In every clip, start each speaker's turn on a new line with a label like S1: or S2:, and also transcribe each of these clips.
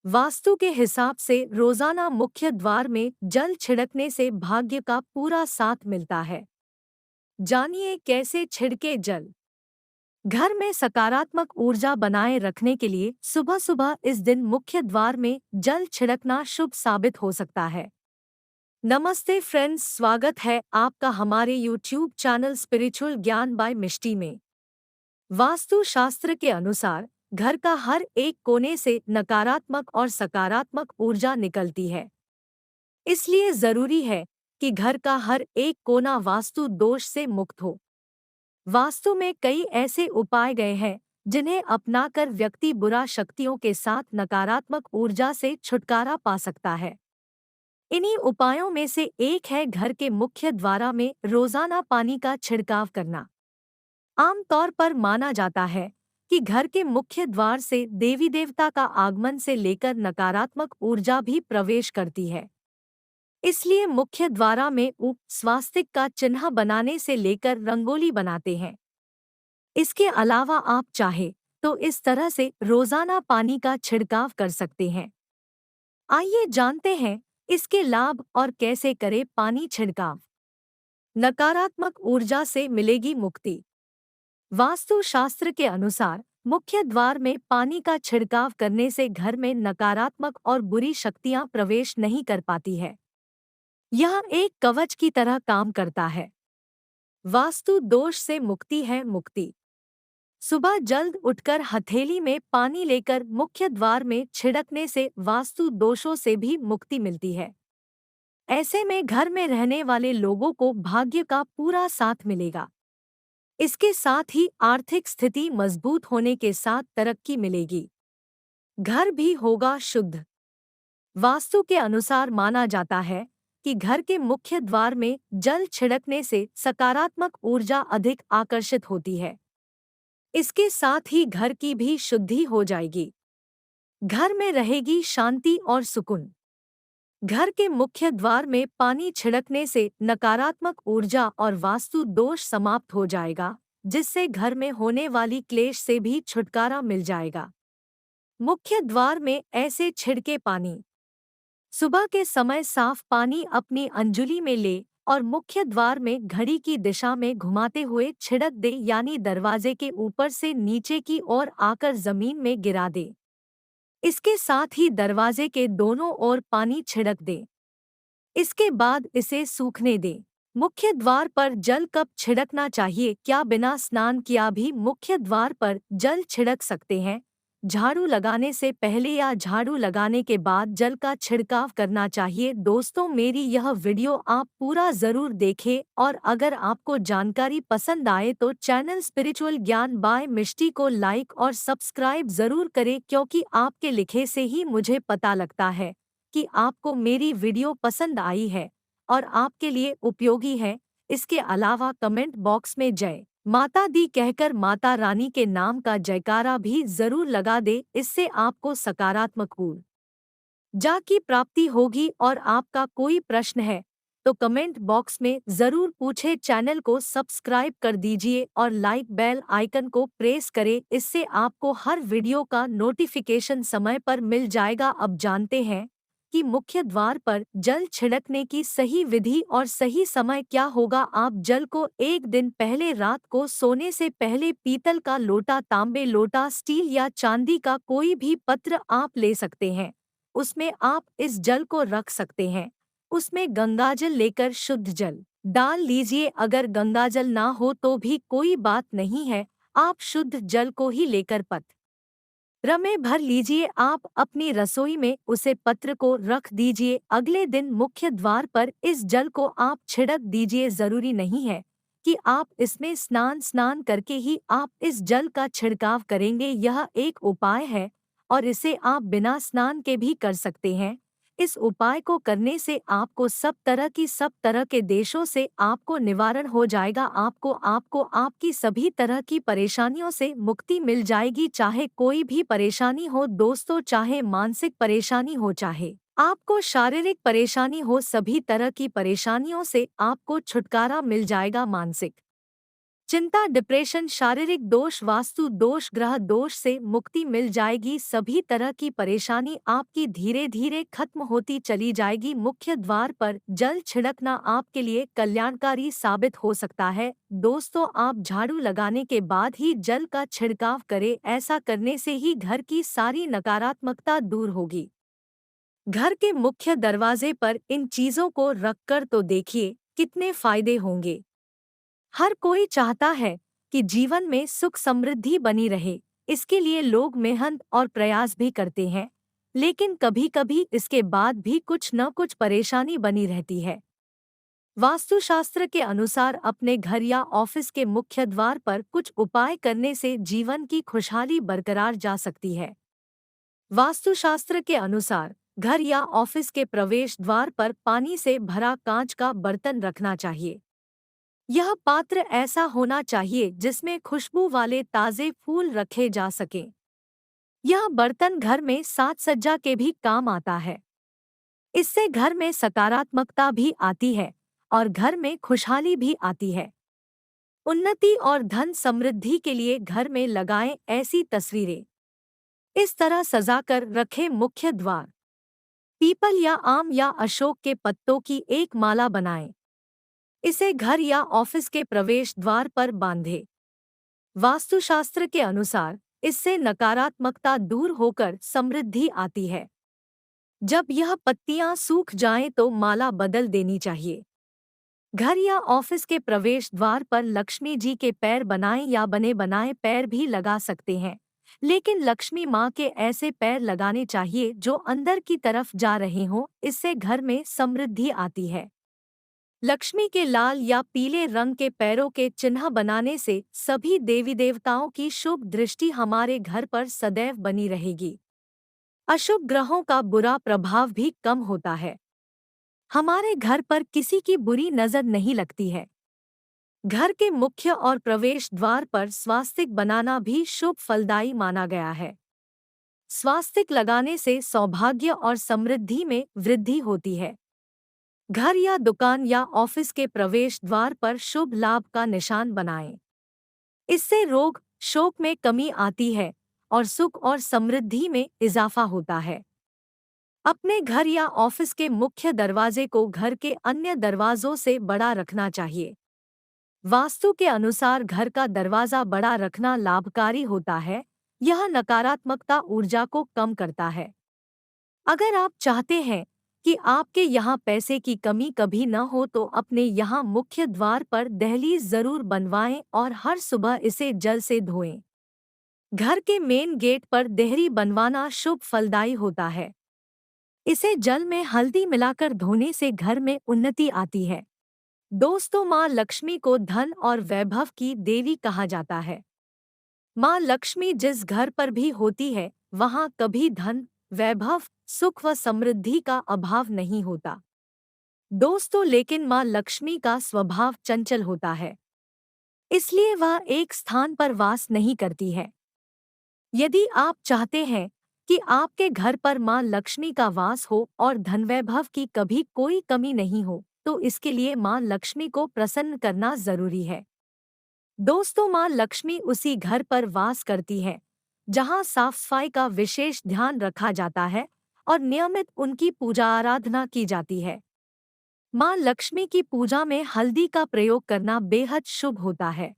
S1: वास्तु के हिसाब से रोजाना मुख्य द्वार में जल छिड़कने से भाग्य का पूरा साथ मिलता है। जानिए कैसे छिड़के जल। घर में सकारात्मक ऊर्जा बनाए रखने के लिए सुबह सुबह इस दिन मुख्य द्वार में जल छिड़कना शुभ साबित हो सकता है। नमस्ते फ्रेंड्स, स्वागत है आपका हमारे YouTube चैनल स्पिरिचुअल ज्ञान बाय मिष्टी में। वास्तु शास्त्र के अनुसार घर का हर एक कोने से नकारात्मक और सकारात्मक ऊर्जा निकलती है। इसलिए जरूरी है कि घर का हर एक कोना वास्तु दोष से मुक्त हो। वास्तु में कई ऐसे उपाय गए हैं जिन्हें अपनाकर व्यक्ति बुरा शक्तियों के साथ नकारात्मक ऊर्जा से छुटकारा पा सकता है। इन्हीं उपायों में से एक है घर के मुख्य द्वार में रोजाना पानी का छिड़काव करना। आमतौर पर माना जाता है कि घर के मुख्य द्वार से देवी देवता का आगमन से लेकर नकारात्मक ऊर्जा भी प्रवेश करती है। इसलिए मुख्य द्वार में स्वास्तिक का चिन्ह बनाने से लेकर रंगोली बनाते हैं। इसके अलावा आप चाहे तो इस तरह से रोजाना पानी का छिड़काव कर सकते हैं। आइए जानते हैं इसके लाभ और कैसे करें पानी छिड़काव। नकारात्मक ऊर्जा से मिलेगी मुक्ति। वास्तु शास्त्र के अनुसार मुख्य द्वार में पानी का छिड़काव करने से घर में नकारात्मक और बुरी शक्तियां प्रवेश नहीं कर पाती है। यह एक कवच की तरह काम करता है। वास्तु दोष से मुक्ति है मुक्ति। सुबह जल्द उठकर हथेली में पानी लेकर मुख्य द्वार में छिड़कने से वास्तु दोषों से भी मुक्ति मिलती है। ऐसे में घर में रहने वाले लोगों को भाग्य का पूरा साथ मिलेगा। इसके साथ ही आर्थिक स्थिति मजबूत होने के साथ तरक्की मिलेगी। घर भी होगा शुद्ध। वास्तु के अनुसार माना जाता है कि घर के मुख्य द्वार में जल छिड़कने से सकारात्मक ऊर्जा अधिक आकर्षित होती है। इसके साथ ही घर की भी शुद्धि हो जाएगी। घर में रहेगी शांति और सुकून। घर के मुख्य द्वार में पानी छिड़कने से नकारात्मक ऊर्जा और वास्तु दोष समाप्त हो जाएगा, जिससे घर में होने वाली क्लेश से भी छुटकारा मिल जाएगा। मुख्य द्वार में ऐसे छिड़के पानी। सुबह के समय साफ पानी अपनी अंजुली में ले और मुख्य द्वार में घड़ी की दिशा में घुमाते हुए छिड़क दे, यानी दरवाजे के ऊपर से नीचे की ओर आकर जमीन में गिरा दे। इसके साथ ही दरवाजे के दोनों ओर पानी छिड़क दे। इसके बाद इसे सूखने दे। मुख्य द्वार पर जल कब छिड़कना चाहिए? क्या बिना स्नान किया भी मुख्य द्वार पर जल छिड़क सकते हैं? झाड़ू लगाने से पहले या झाड़ू लगाने के बाद जल का छिड़काव करना चाहिए? दोस्तों, मेरी यह वीडियो आप पूरा जरूर देखें और अगर आपको जानकारी पसंद आए तो चैनल स्पिरिचुअल ज्ञान बाय मिष्टी को लाइक और सब्सक्राइब जरूर करें, क्योंकि आपके लिखे से ही मुझे पता लगता है कि आपको मेरी वीडियो पसंद आई है और आपके लिए उपयोगी है। इसके अलावा कमेंट बॉक्स में जय माता दी कहकर माता रानी के नाम का जयकारा भी जरूर लगा दे। इससे आपको सकारात्मक ऊर्जा की प्राप्ति होगी। और आपका कोई प्रश्न है तो कमेंट बॉक्स में जरूर पूछे। चैनल को सब्सक्राइब कर दीजिए और लाइक बेल आइकन को प्रेस करें, इससे आपको हर वीडियो का नोटिफिकेशन समय पर मिल जाएगा। अब जानते हैं कि मुख्य द्वार पर जल छिड़कने की सही विधि और सही समय क्या होगा। आप जल को एक दिन पहले रात को सोने से पहले पीतल का लोटा, तांबे लोटा, स्टील या चांदी का कोई भी पत्र आप ले सकते हैं, उसमें आप इस जल को रख सकते हैं। उसमें गंगाजल लेकर शुद्ध जल डाल लीजिए। अगर गंगाजल ना हो तो भी कोई बात नहीं है, आप शुद्ध जल को ही लेकर पत्र में भर लीजिए। आप अपनी रसोई में उसे पत्र को रख दीजिए। अगले दिन मुख्य द्वार पर इस जल को आप छिड़क दीजिए। जरूरी नहीं है कि आप इसमें स्नान करके ही आप इस जल का छिड़काव करेंगे। यह एक उपाय है और इसे आप बिना स्नान के भी कर सकते हैं। इस उपाय को करने से आपको सब तरह के देशों से आपको निवारण हो जाएगा। आपको आपकी सभी तरह की परेशानियों से मुक्ति मिल जाएगी, चाहे कोई भी परेशानी हो दोस्तों, चाहे मानसिक परेशानी हो, चाहे आपको शारीरिक परेशानी हो, सभी तरह की परेशानियों से आपको छुटकारा मिल जाएगा। मानसिक चिंता, डिप्रेशन, शारीरिक दोष, वास्तु दोष, ग्रह दोष से मुक्ति मिल जाएगी। सभी तरह की परेशानी आपकी धीरे धीरे खत्म होती चली जाएगी। मुख्य द्वार पर जल छिड़कना आपके लिए कल्याणकारी साबित हो सकता है। दोस्तों, आप झाड़ू लगाने के बाद ही जल का छिड़काव करें। ऐसा करने से ही घर की सारी नकारात्मकता दूर होगी। घर के मुख्य दरवाजे पर इन चीजों को रखकर तो देखिए कितने फायदे होंगे। हर कोई चाहता है कि जीवन में सुख समृद्धि बनी रहे। इसके लिए लोग मेहनत और प्रयास भी करते हैं, लेकिन कभी-कभी इसके बाद भी कुछ न कुछ परेशानी बनी रहती है। वास्तुशास्त्र के अनुसार अपने घर या ऑफिस के मुख्य द्वार पर कुछ उपाय करने से जीवन की खुशहाली बरकरार जा सकती है। वास्तुशास्त्र के अनुसार घर या ऑफिस के प्रवेश द्वार पर पानी से भरा कांच का बर्तन रखना चाहिए। यह पात्र ऐसा होना चाहिए जिसमें खुशबू वाले ताजे फूल रखे जा सकें। यह बर्तन घर में साज सज्जा के भी काम आता है। इससे घर में सकारात्मकता भी आती है और घर में खुशहाली भी आती है। उन्नति और धन समृद्धि के लिए घर में लगाएं ऐसी तस्वीरें। इस तरह सजाकर रखें मुख्य द्वार। पीपल या आम या अशोक के पत्तों की एक माला बनाएं। इसे घर या ऑफिस के प्रवेश द्वार पर बांधें। वास्तुशास्त्र के अनुसार इससे नकारात्मकता दूर होकर समृद्धि आती है। जब यह पत्तियां सूख जाएं तो माला बदल देनी चाहिए। घर या ऑफिस के प्रवेश द्वार पर लक्ष्मी जी के पैर बनाएं या बने बनाए पैर भी लगा सकते हैं, लेकिन लक्ष्मी माँ के ऐसे पैर लगाने चाहिए जो अंदर की तरफ जा रहे हों। इससे घर में समृद्धि आती है। लक्ष्मी के लाल या पीले रंग के पैरों के चिन्ह बनाने से सभी देवी देवताओं की शुभ दृष्टि हमारे घर पर सदैव बनी रहेगी। अशुभ ग्रहों का बुरा प्रभाव भी कम होता है। हमारे घर पर किसी की बुरी नजर नहीं लगती है। घर के मुख्य और प्रवेश द्वार पर स्वास्तिक बनाना भी शुभ फलदायी माना गया है। स्वास्तिक लगाने से सौभाग्य और समृद्धि में वृद्धि होती है। घर या दुकान या ऑफिस के प्रवेश द्वार पर शुभ लाभ का निशान बनाएं। इससे रोग शोक में कमी आती है और सुख और समृद्धि में इजाफा होता है। अपने घर या ऑफिस के मुख्य दरवाजे को घर के अन्य दरवाजों से बड़ा रखना चाहिए। वास्तु के अनुसार घर का दरवाजा बड़ा रखना लाभकारी होता है। यह नकारात्मकता ऊर्जा को कम करता है। अगर आप चाहते हैं कि आपके यहाँ पैसे की कमी कभी न हो तो अपने यहाँ मुख्य द्वार पर दहलीज जरूर बनवाएं और हर सुबह इसे जल से धोएं। घर के मेन गेट पर देहरी बनवाना शुभ फलदायी होता है। इसे जल में हल्दी मिलाकर धोने से घर में उन्नति आती है। दोस्तों, माँ लक्ष्मी को धन और वैभव की देवी कहा जाता है। माँ लक्ष्मी जिस घर पर भी होती है वहाँ कभी धन, वैभव, सुख व समृद्धि का अभाव नहीं होता। दोस्तों, लेकिन माँ लक्ष्मी का स्वभाव चंचल होता है, इसलिए वह एक स्थान पर वास नहीं करती है। यदि आप चाहते हैं कि आपके घर पर माँ लक्ष्मी का वास हो और धन वैभव की कभी कोई कमी नहीं हो, तो इसके लिए माँ लक्ष्मी को प्रसन्न करना जरूरी है। दोस्तों, माँ लक्ष्मी उसी घर पर वास करती है जहाँ साफ सफाई का विशेष ध्यान रखा जाता है और नियमित उनकी पूजा आराधना की जाती है। माँ लक्ष्मी की पूजा में हल्दी का प्रयोग करना बेहद शुभ होता है।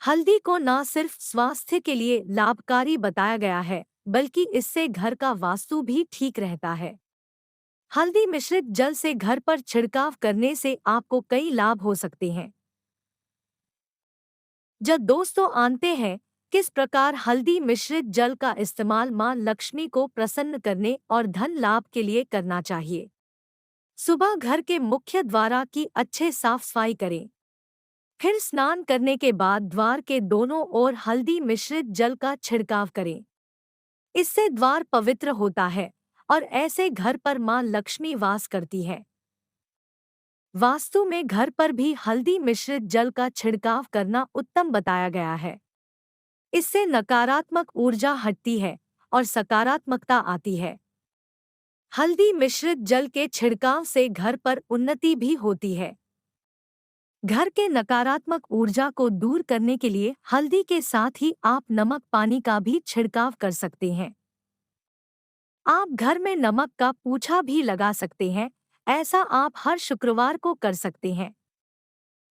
S1: हल्दी को न सिर्फ स्वास्थ्य के लिए लाभकारी बताया गया है, बल्कि इससे घर का वास्तु भी ठीक रहता है। हल्दी मिश्रित जल से घर पर छिड़काव करने से आपको कई लाभ हो सकते हैं। जब दोस्तों आनते हैं, किस प्रकार हल्दी मिश्रित जल का इस्तेमाल मां लक्ष्मी को प्रसन्न करने और धन लाभ के लिए करना चाहिए। सुबह घर के मुख्य द्वार की अच्छे साफ सफाई करें। फिर स्नान करने के बाद द्वार के दोनों ओर हल्दी मिश्रित जल का छिड़काव करें। इससे द्वार पवित्र होता है और ऐसे घर पर मां लक्ष्मी वास करती है। वास्तु में घर पर भी हल्दी मिश्रित जल का छिड़काव करना उत्तम बताया गया है। इससे नकारात्मक ऊर्जा हटती है और सकारात्मकता आती है। हल्दी मिश्रित जल के छिड़काव से घर पर उन्नति भी होती है। घर के नकारात्मक ऊर्जा को दूर करने के लिए हल्दी के साथ ही आप नमक पानी का भी छिड़काव कर सकते हैं। आप घर में नमक का पूछा भी लगा सकते हैं। ऐसा आप हर शुक्रवार को कर सकते हैं।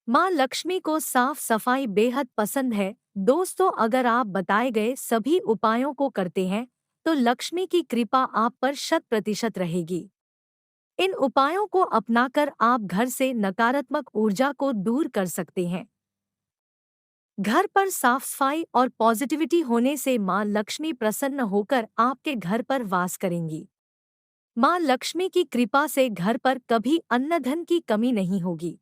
S1: माँ लक्ष्मी को साफ सफाई बेहद पसंद है। दोस्तों, अगर आप बताए गए सभी उपायों को करते हैं तो लक्ष्मी की कृपा आप पर 100% रहेगी। इन उपायों को अपनाकर आप घर से नकारात्मक ऊर्जा को दूर कर सकते हैं। घर पर साफ सफाई और पॉजिटिविटी होने से माँ लक्ष्मी प्रसन्न होकर आपके घर पर वास करेंगी। माँ लक्ष्मी की कृपा से घर पर कभी अन्न धन की कमी नहीं होगी।